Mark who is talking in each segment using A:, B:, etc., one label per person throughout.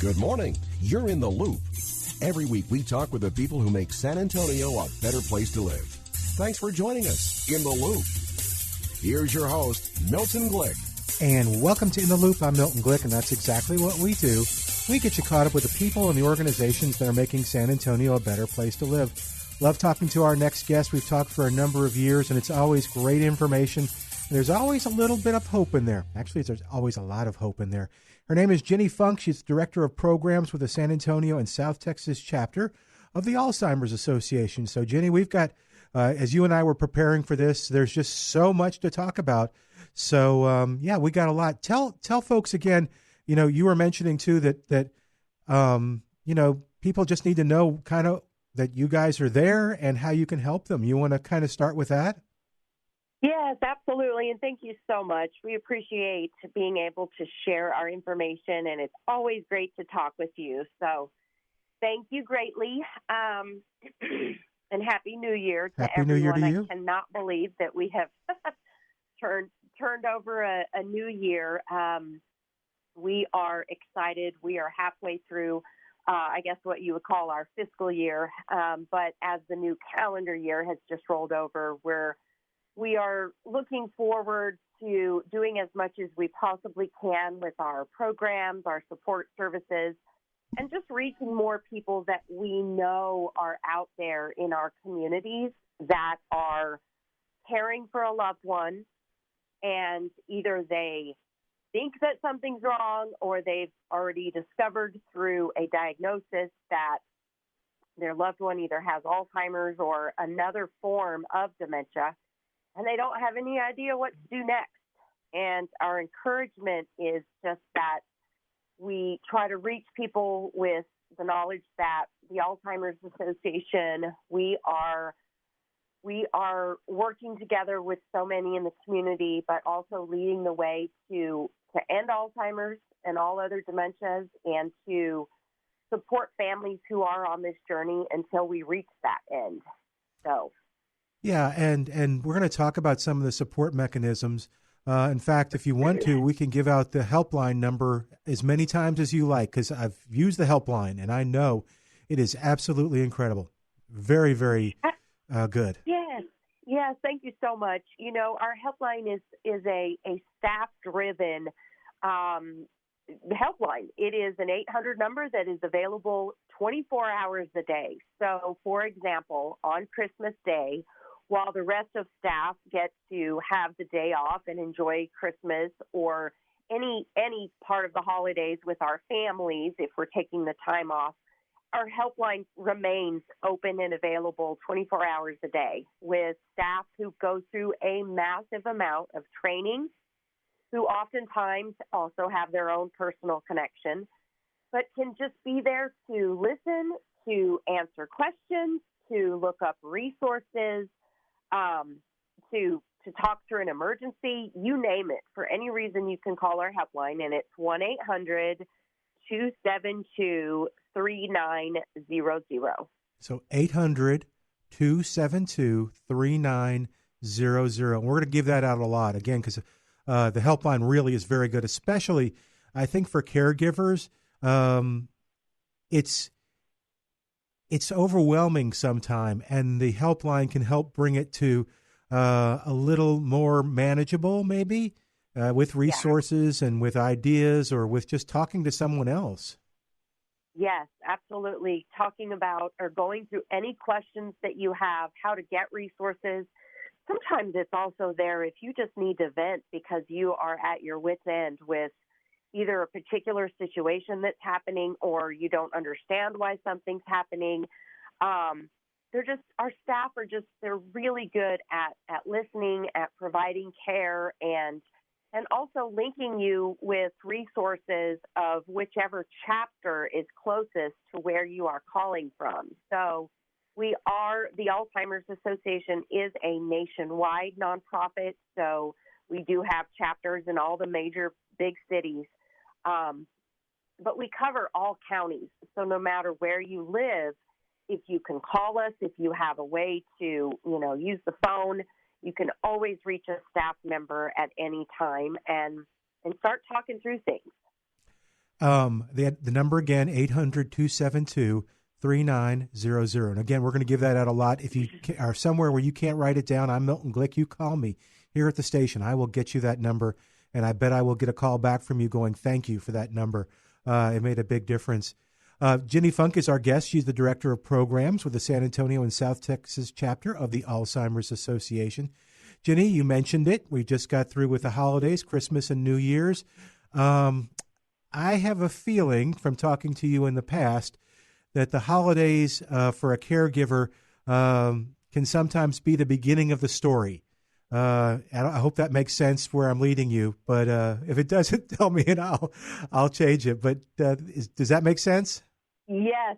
A: Good morning. You're in the loop. Every week we talk with the people who make San Antonio a better place to live. Thanks for joining us in the loop. Here's your host, Milton Glick.
B: And welcome to In the Loop. I'm Milton Glick, and that's exactly what we do. We get you caught up with the people and the organizations that are making San Antonio a better place to live. Love talking to our next guest. We've talked for a number of years, and it's always great information. There's always a little bit of hope in there. Actually, there's always a lot of hope in there. Her name is Ginny Funk. She's Director of Programs with the San Antonio and South Texas chapter of the Alzheimer's Association. So, Ginny, we've got, as you and I were preparing for this, there's just so much to talk about. So, we got a lot. Tell folks again, you were mentioning, too, that people just need to know kind of that you guys are there and how you can help them. You want to kind of start with that?
C: Yes, absolutely. And thank you so much. We appreciate being able to share our information, and it's always great to talk with you. So thank you greatly. And Happy New Year to
B: Happy
C: everyone.
B: New Year to you.
C: I cannot believe that we have turned over a new year. We are excited. We are halfway through, I guess what you would call our fiscal year. But as the new calendar year has just rolled over, we are looking forward to doing as much as we possibly can with our programs, our support services, and just reaching more people that we know are out there in our communities that are caring for a loved one, and either they think that something's wrong or they've already discovered through a diagnosis that their loved one either has Alzheimer's or another form of dementia, and they don't have any idea what to do next. And our encouragement is just that we try to reach people with the knowledge that the Alzheimer's Association, we are working together with so many in the community, but also leading the way to end Alzheimer's and all other dementias, and to support families who are on this journey until we reach that end. So.
B: Yeah, and we're going to talk about some of the support mechanisms. In fact, if you want to, we can give out the helpline number as many times as you like, because I've used the helpline, and I know it is absolutely incredible. Very, very good.
C: Yes, thank you so much. Our helpline is a staff-driven helpline. It is an 800 number that is available 24 hours a day. So, for example, on Christmas Day, while the rest of staff get to have the day off and enjoy Christmas or any part of the holidays with our families, if we're taking the time off, our helpline remains open and available 24 hours a day with staff who go through a massive amount of training, who oftentimes also have their own personal connection, but can just be there to listen, to answer questions, to look up resources, to talk through an emergency, you name it. For any reason, you can call our helpline, and it's 1-800-272-3900.
B: So 800-272-3900. We're going to give that out a lot, again, because the helpline really is very good, especially, I think, for caregivers. It's overwhelming sometime, and the helpline can help bring it to a little more manageable, maybe, with resources and with ideas, or with just talking to someone else.
C: Yes, absolutely. Talking about or going through any questions that you have, how to get resources. Sometimes it's also there if you just need to vent because you are at your wit's end with either a particular situation that's happening or you don't understand why something's happening. Our staff they're really good at listening, at providing care, and also linking you with resources of whichever chapter is closest to where you are calling from. So the Alzheimer's Association is a nationwide nonprofit, so we do have chapters in all the major big cities. But we cover all counties. So no matter where you live, if you can call us, if you have a way to, use the phone, you can always reach a staff member at any time and start talking through things.
B: The number again, 800-272-3900. And again, we're going to give that out a lot. If you are somewhere where you can't write it down, I'm Milton Glick. You call me here at the station. I will get you that number, and I bet I will get a call back from you going, thank you for that number. It made a big difference. Ginny Funk is our guest. She's the director of programs with the San Antonio and South Texas chapter of the Alzheimer's Association. Ginny, you mentioned it. We just got through with the holidays, Christmas and New Year's. I have a feeling from talking to you in the past that the holidays for a caregiver can sometimes be the beginning of the story. I hope that makes sense where I'm leading you, but if it doesn't, tell me and I'll change it. But does that make sense?
C: Yes,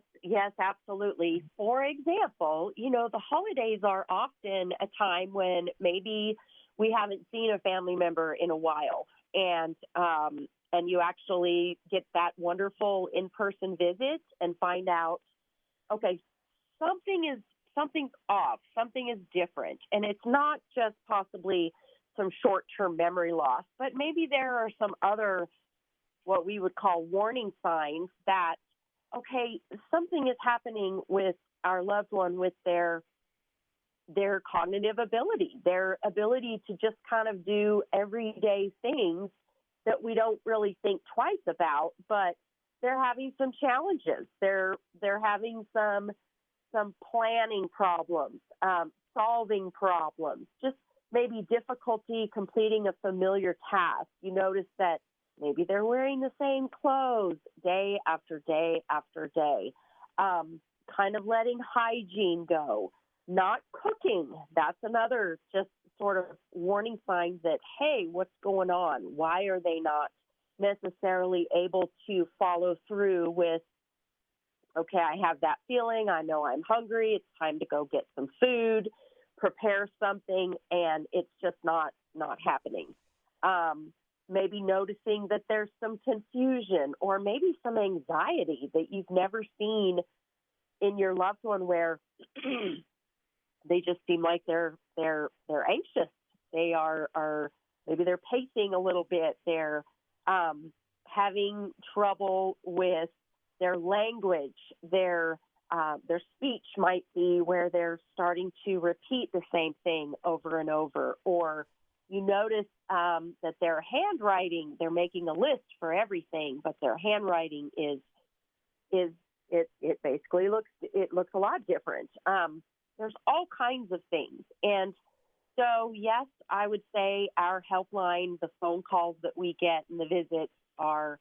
C: absolutely. For example, the holidays are often a time when maybe we haven't seen a family member in a while, and you actually get that wonderful in-person visit and find out, okay, something's off, something is different. And it's not just possibly some short-term memory loss, but maybe there are some other, what we would call warning signs that, okay, something is happening with our loved one with their cognitive ability, their ability to just kind of do everyday things that we don't really think twice about, but they're having some challenges. They're having some planning problems, solving problems, just maybe difficulty completing a familiar task. You notice that maybe they're wearing the same clothes day after day after day, kind of letting hygiene go, not cooking. That's another just sort of warning signs that, hey, what's going on? Why are they not necessarily able to follow through with, okay, I have that feeling. I know I'm hungry. It's time to go get some food, prepare something, and it's just not happening. Maybe noticing that there's some confusion or maybe some anxiety that you've never seen in your loved one, where they just seem like they're anxious. They are maybe they're pacing a little bit. They're having trouble with their language. Their speech might be where they're starting to repeat the same thing over and over. Or you notice that their handwriting, they're making a list for everything, but their handwriting it basically looks a lot different. There's all kinds of things. And so, yes, I would say our helpline, the phone calls that we get and the visits are,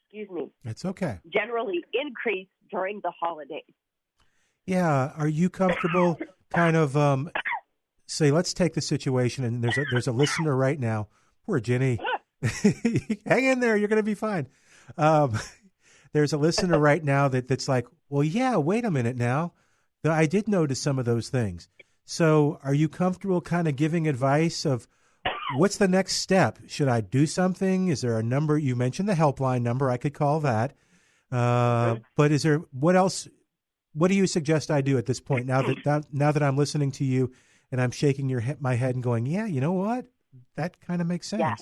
C: excuse me.
B: It's okay.
C: Generally increase during the holidays.
B: Yeah. Are you comfortable kind of say, let's take the situation, and there's a listener right now. Poor Ginny. Hang in there. You're going to be fine. There's a listener right now that's like, well, yeah, wait a minute now. I did notice some of those things. So are you comfortable kind of giving advice of what's the next step? Should I do something? Is there a number? You mentioned the helpline number. I could call that. But is there, what else? What do you suggest I do at this point now that I'm listening to you and I'm shaking my head and going, yeah, you know what? That kind of makes sense.
C: Yeah,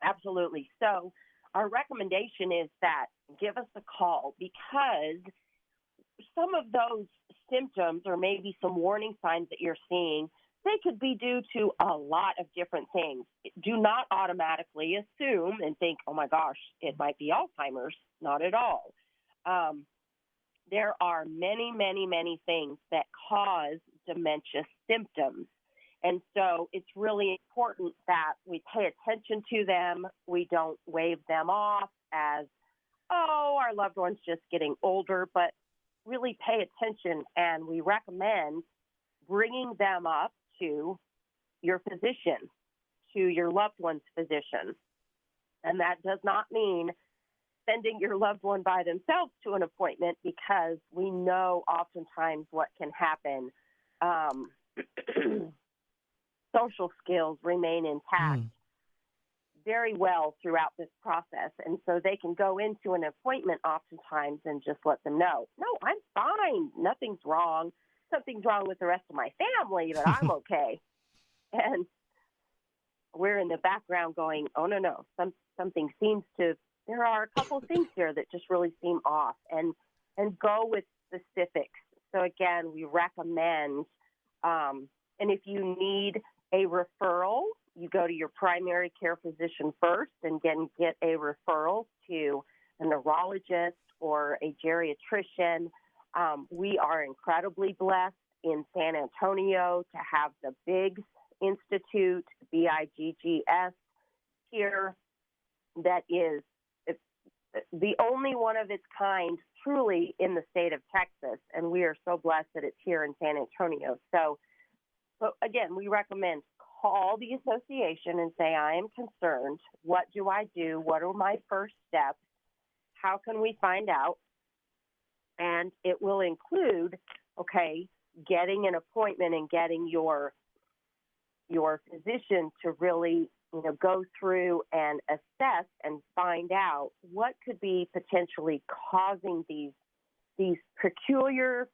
C: absolutely. So our recommendation is that give us a call, because some of those symptoms or maybe some warning signs that you're seeing, they could be due to a lot of different things. Do not automatically assume and think, oh my gosh, it might be Alzheimer's. Not at all. There are many, many, many things that cause dementia symptoms. And so it's really important that we pay attention to them. We don't wave them off as, oh, our loved one's just getting older, but really pay attention. And we recommend bringing them up to your physician, to your loved one's physician. And that does not mean sending your loved one by themselves to an appointment, because we know oftentimes what can happen. Social skills remain intact very well throughout this process. And so they can go into an appointment oftentimes and just let them know, no, I'm fine. Nothing's wrong. Something's wrong with the rest of my family, but I'm okay. And we're in the background going, oh, no, something seems to, there are a couple of things here that just really seem off, and go with specifics. So again, we recommend, and if you need a referral, you go to your primary care physician first and get a referral to a neurologist or a geriatrician. We are incredibly blessed in San Antonio to have the Biggs Institute, BIGGS, here, that is the only one of its kind truly in the state of Texas, and we are so blessed that it's here in San Antonio. So again, we recommend call the association and say, I am concerned. What do I do? What are my first steps? How can we find out? And it will include, getting an appointment and getting your physician to really, go through and assess and find out what could be potentially causing these peculiar,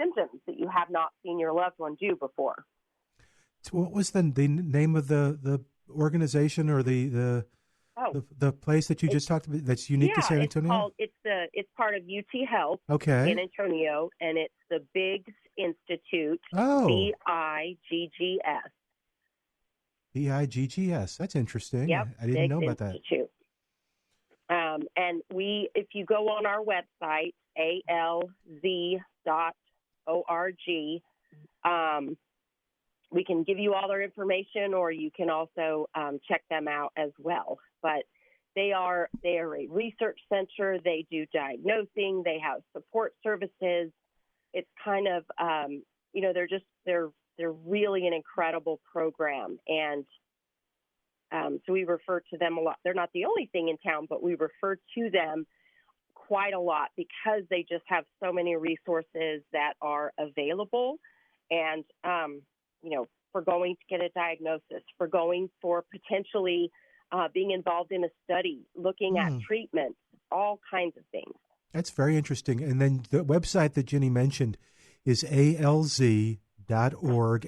C: symptoms that you have not seen your loved one do before.
B: So what was the name of the organization or the place that you just talked about that's unique to San Antonio?
C: It's part of UT Health, San Antonio, and it's the Biggs Institute, BIGGS.
B: BIGGS. That's interesting.
C: Yep,
B: I didn't know about
C: Institute. And if you go on our website, alz.org, we can give you all their information, or you can also check them out as well. But they are a research center. They do diagnosing. They have support services. It's kind of they're really an incredible program, and so we refer to them a lot. They're not the only thing in town, but we refer to them quite a lot because they just have so many resources that are available, and for going to get a diagnosis, for potentially being involved in a study, looking at treatment, all kinds of things.
B: That's very interesting. And then the website that Ginny mentioned is alz.org,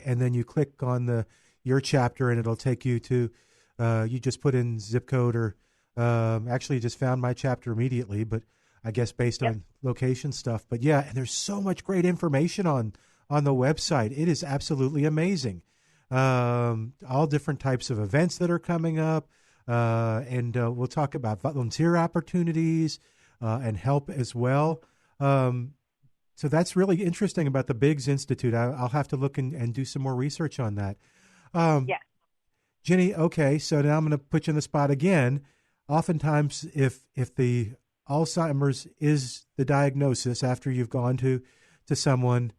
B: and then you click on your chapter, and it'll take you to, you just put in zip code, or actually just found my chapter immediately, but I guess based on location stuff. But yeah, and there's so much great information on the website. It is absolutely amazing. All different types of events that are coming up, and we'll talk about volunteer opportunities and help as well. So that's really interesting about the Biggs Institute. I'll have to look and do some more research on that. Ginny, okay, so now I'm going to put you on the spot again. Oftentimes, if the Alzheimer's is the diagnosis after you've gone to someone,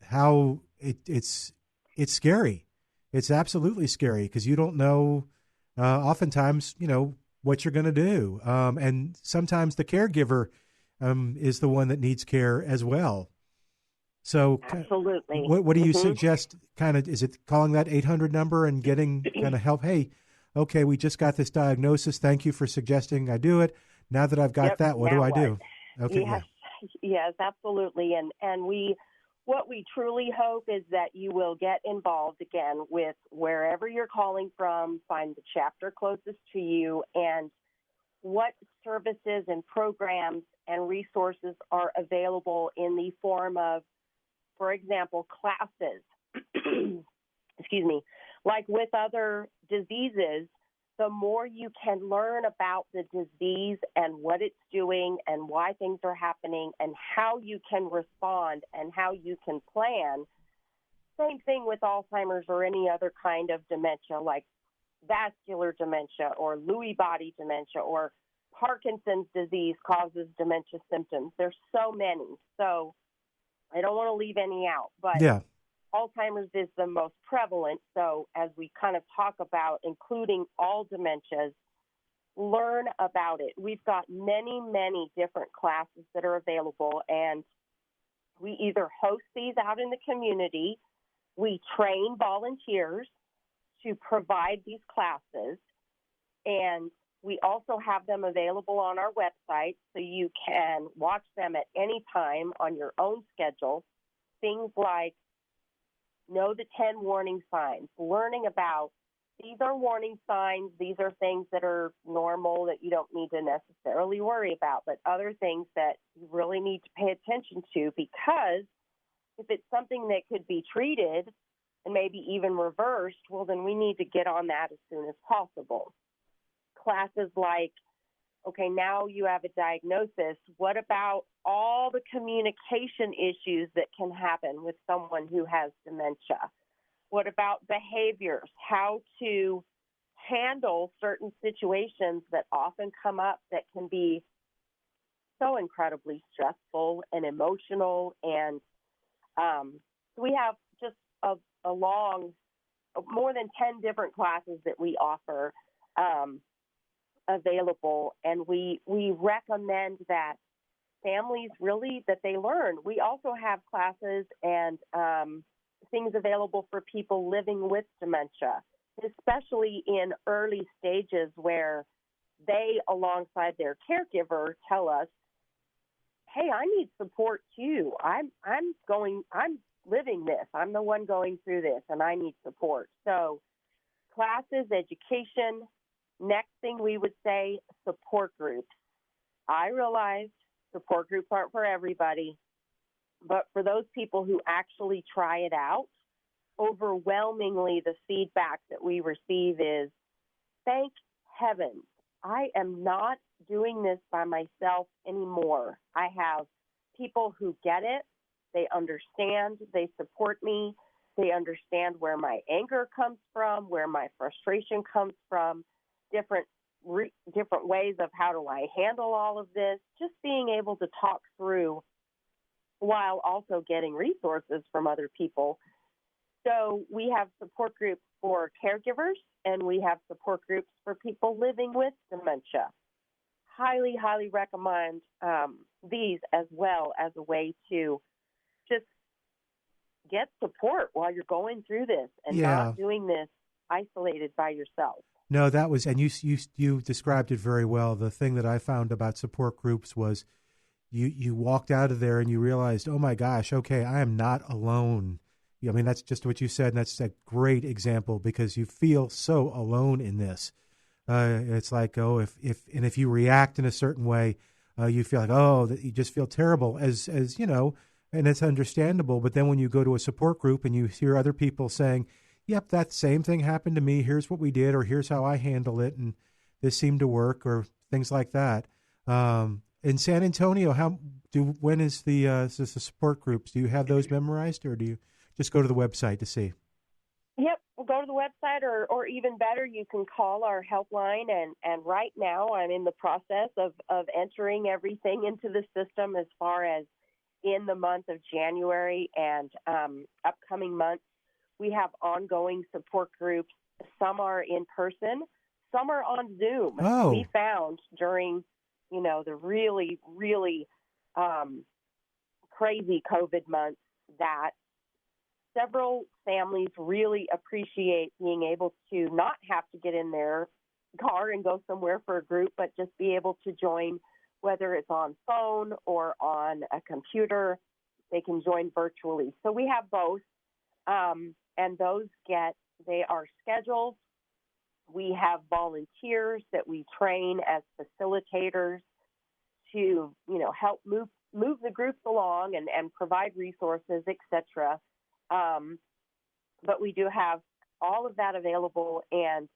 B: how it's scary. It's absolutely scary because you don't know, oftentimes, what you're going to do. And sometimes the caregiver is the one that needs care as well. So
C: absolutely.
B: What do you suggest? Is it calling that 800 number and getting kind of help? Hey, okay, we just got this diagnosis. Thank you for suggesting I do it. Now that I've got that, what do I do? Okay.
C: Yes, absolutely. And what we truly hope is that you will get involved again with wherever you're calling from, find the chapter closest to you, and what services and programs and resources are available in the form of, for example, classes. Excuse me. Like with other diseases, the more you can learn about the disease and what it's doing and why things are happening and how you can respond and how you can plan. Same thing with Alzheimer's or any other kind of dementia, like vascular dementia or Lewy body dementia or Parkinson's disease causes dementia symptoms. There's so many. So I don't want to leave any out, but Alzheimer's is the most prevalent. So as we kind of talk about including all dementias, learn about it. We've got many, many different classes that are available, and we either host these out in the community, we train volunteers to provide these classes, and we also have them available on our website so you can watch them at any time on your own schedule. Things like know the 10 warning signs, learning about these are warning signs. These are things that are normal that you don't need to necessarily worry about, but other things that you really need to pay attention to, because if it's something that could be treated and maybe even reversed, well, then we need to get on that as soon as possible. Classes like, okay, now you have a diagnosis. What about all the communication issues that can happen with someone who has dementia? What about behaviors? How to handle certain situations that often come up that can be so incredibly stressful and emotional. And we have just a long, more than 10 different classes that we offer available. And we recommend that families really, that they learn. We also have classes and things available for people living with dementia, especially in early stages where they, alongside their caregiver, tell us, hey, I need support too. I'm living this. I'm the one going through this, and I need support. So classes, education. Next thing we would say, support groups. I realize support groups aren't for everybody, but for those people who actually try it out, overwhelmingly the feedback that we receive is, thank heavens, I am not doing this by myself anymore. I have people who get it. They understand. They support me. They understand where my anger comes from, where my frustration comes from, different ways of how do I handle all of this, just being able to talk through while also getting resources from other people. So we have support groups for caregivers, and we have support groups for people living with dementia. Highly, highly recommend these as well as a way to just get support while you're going through this and not doing this isolated by yourself.
B: No, that was, and you described it very well. The thing that I found about support groups was you walked out of there and you realized, oh my gosh, okay, I am not alone. I mean, that's just what you said, and that's a great example because you feel so alone in this. It's like, if you react in a certain way, you feel like, that you just feel terrible, as you know, and it's understandable. But then when you go to a support group and you hear other people saying, yep, that same thing happened to me, here's what we did, or here's how I handle it, and this seemed to work, or things like that. In San Antonio, when is the support groups? Do you have those memorized, or do you just go to the website to see?
C: Yep, we'll go to the website, or even better, you can call our helpline. And right now, I'm in the process of entering everything into the system as far as in the month of January and upcoming months. We have ongoing support groups. Some are in person, some are on Zoom.
B: Oh.
C: We found during, the really, really crazy COVID months that several families really appreciate being able to not have to get in their car and go somewhere for a group, but just be able to join, whether it's on phone or on a computer. They can join virtually. So we have both. And those they are scheduled. We have volunteers that we train as facilitators to, help move the groups along and provide resources, etc. But we do have all of that available, and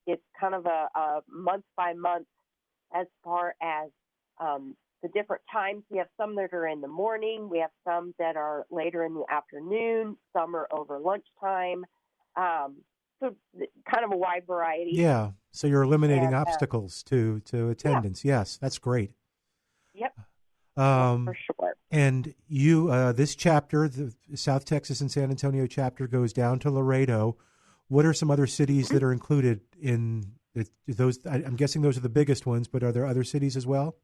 C: it's kind of a month by month as far as the different times. We have some that are in the morning. We have some that are later in the afternoon. Some are over lunchtime. So kind of a wide variety.
B: Yeah. So you're eliminating obstacles to attendance. Yeah. Yes, that's great.
C: Yep. For sure.
B: And you, this chapter, the South Texas and San Antonio chapter, goes down to Laredo. What are some other cities that are included in those? I'm guessing those are the biggest ones, but are there other cities as well?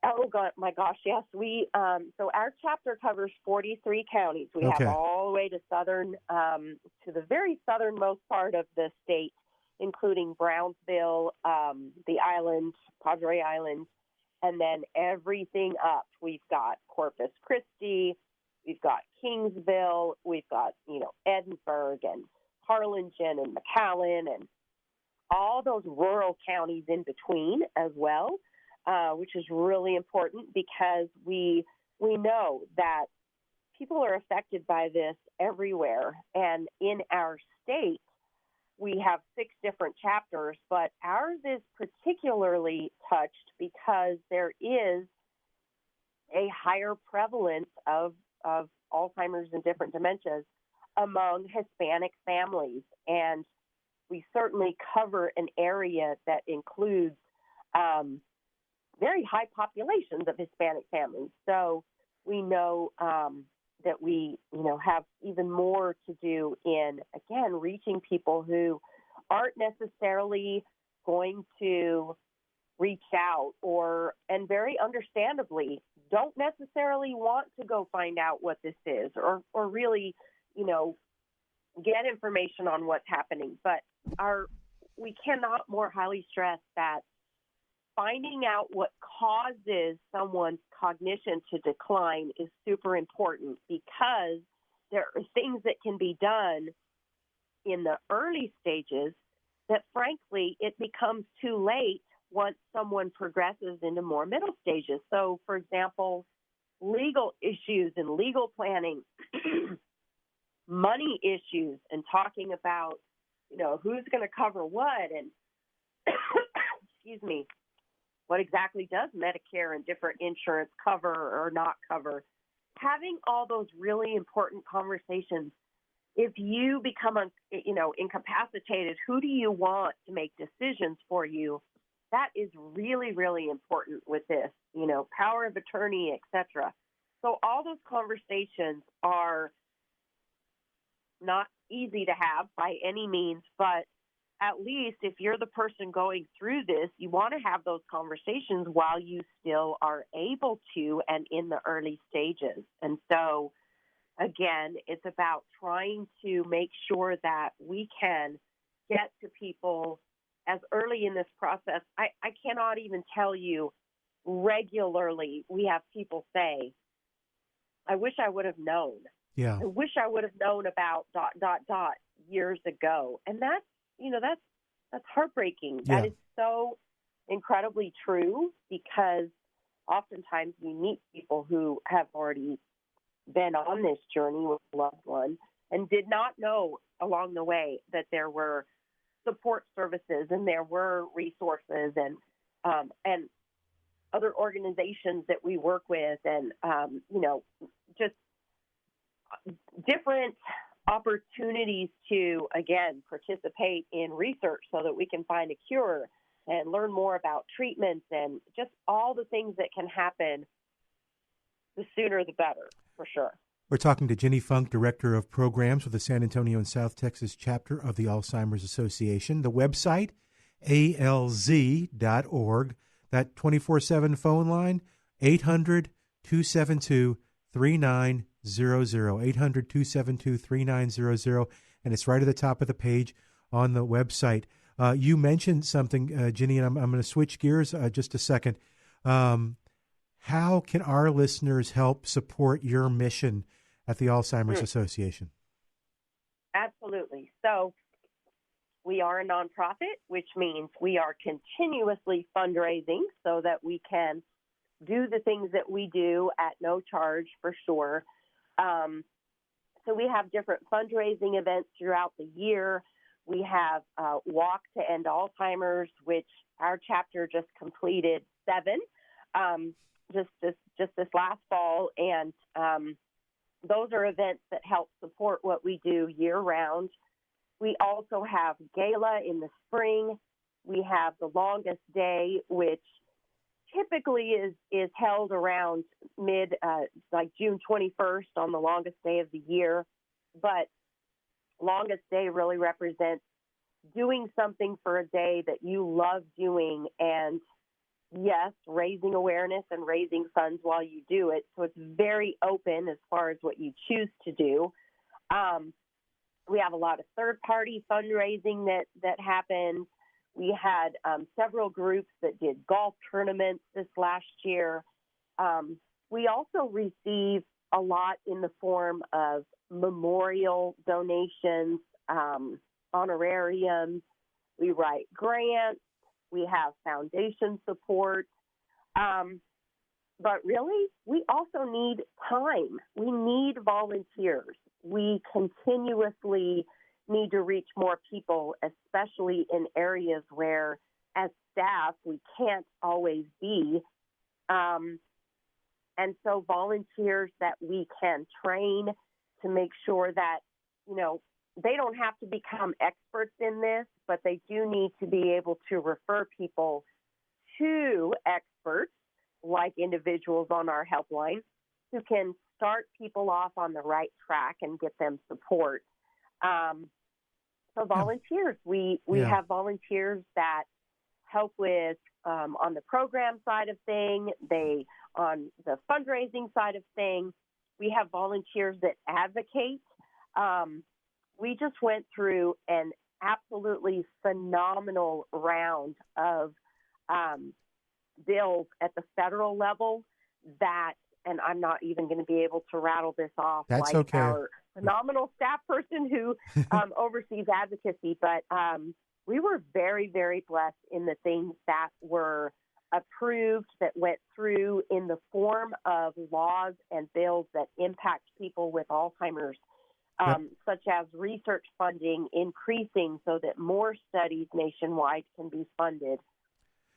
C: Oh, God, my gosh, yes. So our chapter covers 43 counties. We have all the way to to the very southernmost part of the state, including Brownsville, the island, Padre Island, and then everything up. We've got Corpus Christi, we've got Kingsville, we've got, Edinburgh and Harlingen and McAllen and all those rural counties in between as well, which is really important because we know that people are affected by this everywhere. And in our state, we have 6 different chapters, but ours is particularly touched because there is a higher prevalence of Alzheimer's and different dementias among Hispanic families. And we certainly cover an area that includes very high populations of Hispanic families. So we know that we, have even more to do in, again, reaching people who aren't necessarily going to reach out and very understandably don't necessarily want to go find out what this is or really, get information on what's happening. But we cannot more highly stress that finding out what causes someone's cognition to decline is super important because there are things that can be done in the early stages that, frankly, it becomes too late once someone progresses into more middle stages. So, for example, legal issues and legal planning, money issues, and talking about, who's going to cover what and, excuse me, what exactly does Medicare and different insurance cover or not cover. Having all those really important conversations. If you become, incapacitated, who do you want to make decisions for you? That is really, really important with this, power of attorney, et cetera. So all those conversations are not easy to have by any means, but at least if you're the person going through this, you want to have those conversations while you still are able to and in the early stages. And so, again, it's about trying to make sure that we can get to people as early in this process. I cannot even tell you regularly we have people say, I wish I would have known.
B: Yeah.
C: I wish I would have known about ... years ago. And that's heartbreaking.
B: Yeah.
C: That is so incredibly true because oftentimes we meet people who have already been on this journey with a loved one and did not know along the way that there were support services and there were resources and other organizations that we work with and, just different opportunities to, again, participate in research so that we can find a cure and learn more about treatments and just all the things that can happen. The sooner the better, for sure.
B: We're talking to Ginny Funk, Director of Programs with the San Antonio and South Texas chapter of the Alzheimer's Association. The website, alz.org. That 24/7 phone line, 800-272-3900, 800-272-3900, and it's right at the top of the page on the website. You mentioned something, Ginny, and I'm going to switch gears just a second. How can our listeners help support your mission at the Alzheimer's Association?
C: Absolutely. So we are a nonprofit, which means we are continuously fundraising so that we can do the things that we do at no charge, for sure. So we have different fundraising events throughout the year. We have Walk to End Alzheimer's, which our chapter just completed 7 just this last fall, and those are events that help support what we do year-round. We also have Gala in the spring. We have the Longest Day, which typically is held around like June 21st on the longest day of the year. But Longest Day really represents doing something for a day that you love doing and, yes, raising awareness and raising funds while you do it. So it's very open as far as what you choose to do. We have a lot of third-party fundraising that happens. We had several groups that did golf tournaments this last year. We also receive a lot in the form of memorial donations, honorariums. We write grants. We have foundation support. But really, we also need time. We need volunteers. We continuously need to reach more people, especially in areas where, as staff, we can't always be. And so volunteers that we can train to make sure that, they don't have to become experts in this, but they do need to be able to refer people to experts like individuals on our helpline who can start people off on the right track and get them support. So volunteers, we have volunteers that help with on the program side of things, on the fundraising side of things. We have volunteers that advocate. We just went through an absolutely phenomenal round of bills at the federal level that, and I'm not even going to be able to rattle this off.
B: That's okay.
C: Our phenomenal staff person who oversees advocacy, but we were very, very blessed in the things that were approved, that went through in the form of laws and bills that impact people with Alzheimer's, such as research funding increasing so that more studies nationwide can be funded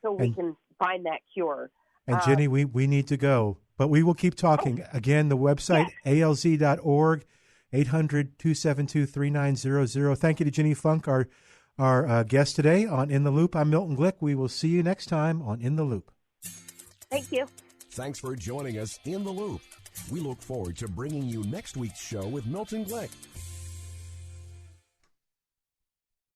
C: so we can find that cure.
B: And Ginny, we need to go, but we will keep talking. Again, the website, alz.org, 800-272-3900. Thank you to Ginny Funk, our guest today on In the Loop. I'm Milton Glick. We will see you next time on In the Loop.
C: Thank you.
A: Thanks for joining us in the Loop. We look forward to bringing you next week's show with Milton Glick.